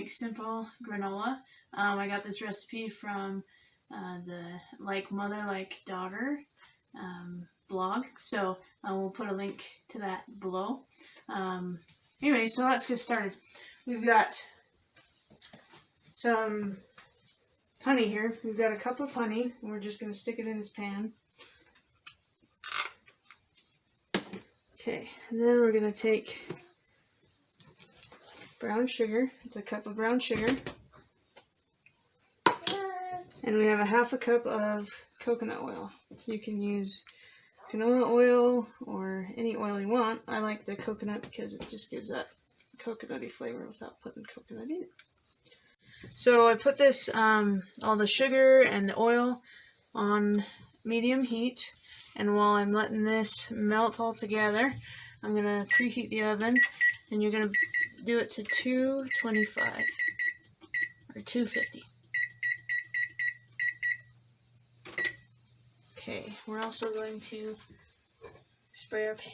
make simple granola. I got this recipe from the Like Mother Like Daughter blog, so we'll put a link to that below. Anyway, so let's get started. We've got some honey here. We've got a cup of honey, and we're just going to stick it in this pan. Okay, and then we're going to take brown sugar. It's a cup of brown sugar. And we have a half a cup of coconut oil. You can use canola oil or any oil you want. I like the coconut because it just gives that coconutty flavor without putting coconut in it. So I put this, all the sugar and the oil on medium heat, and while I'm letting this melt all together, I'm going to preheat the oven, and you're going to do it to 225 or 250. Okay, we're also going to spray our pan.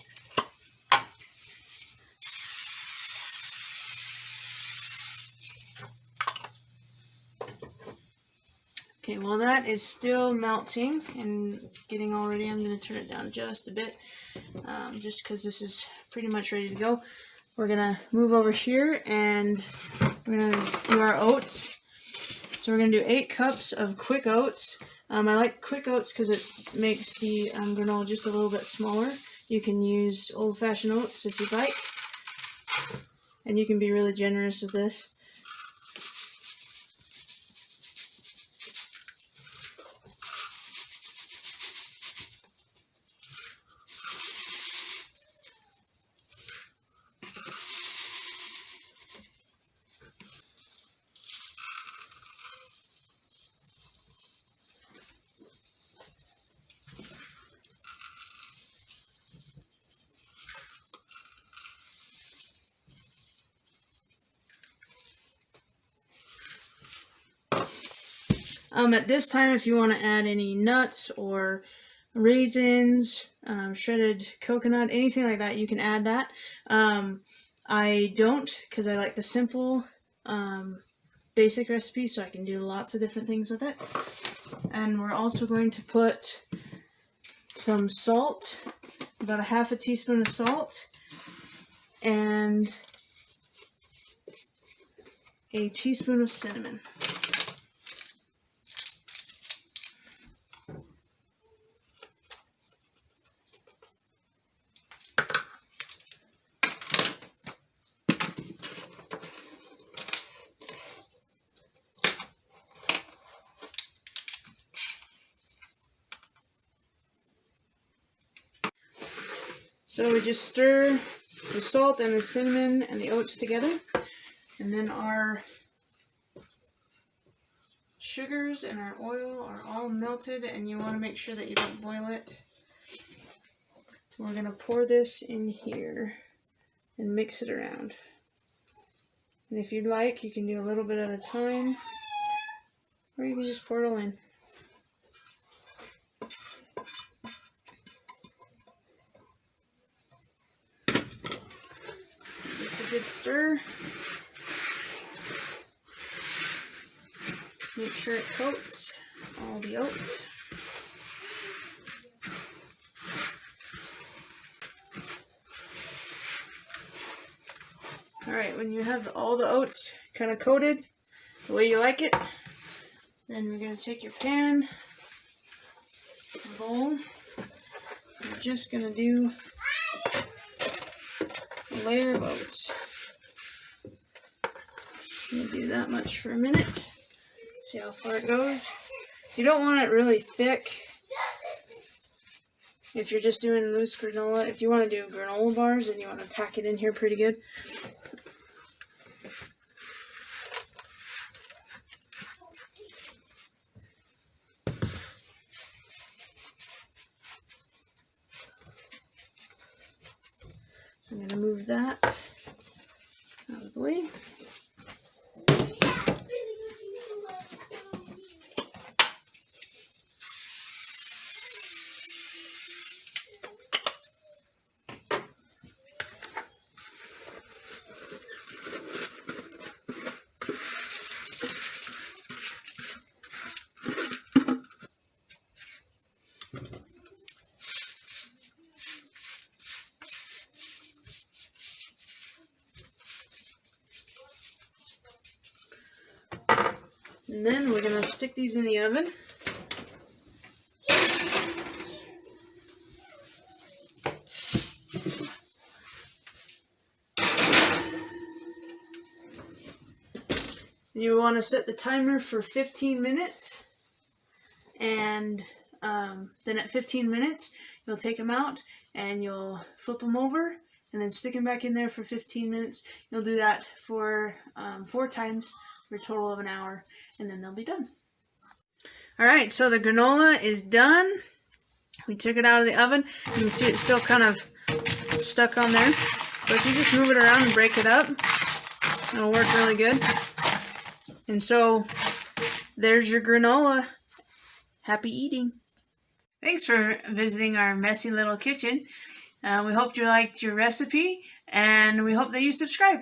Okay, while that is still melting and getting all ready, I'm going to turn it down just a bit, just because this is pretty much ready to go. We're going to move over here and we're going to do our oats. So we're going to do 8 cups of quick oats. I like quick oats because it makes the granola just a little bit smaller. You can use old-fashioned oats if you'd like, and you can be really generous with this. At this time, if you want to add any nuts or raisins, shredded coconut, anything like that, you can add that. I don't, because I like the simple, basic recipe, so I can do lots of different things with it. And we're also going to put some salt, about a half a teaspoon of salt, and a teaspoon of cinnamon. So we just stir the salt and the cinnamon and the oats together, and then our sugars and our oil are all melted, and you want to make sure that you don't boil it. So we're going to pour this in here and mix it around. And if you'd like, you can do a little bit at a time, or you can just pour it all in. Just a good stir. Make sure it coats all the oats. Alright, when you have all the oats kind of coated the way you like it, then we're going to take your pan, bowl. We're just going to do a layer of oats. I'm going to do that much for a minute. See how far it goes. You don't want it really thick if you're just doing loose granola. If you want to do granola bars, then you want to pack it in here pretty good. I'm going to move that out of the way. And then we're going to stick these in the oven. You want to set the timer for 15 minutes. And then at 15 minutes, you'll take them out and you'll flip them over and then stick them back in there for 15 minutes. You'll do that for 4 times for a total of an hour, and then they'll be done. Alright, so the granola is done. We took it out of the oven. You can see it's still kind of stuck on there. But if you just move it around and break it up, it'll work really good. And so, there's your granola. Happy eating. Thanks for visiting our messy little kitchen. We hope you liked your recipe, and we hope that you subscribe.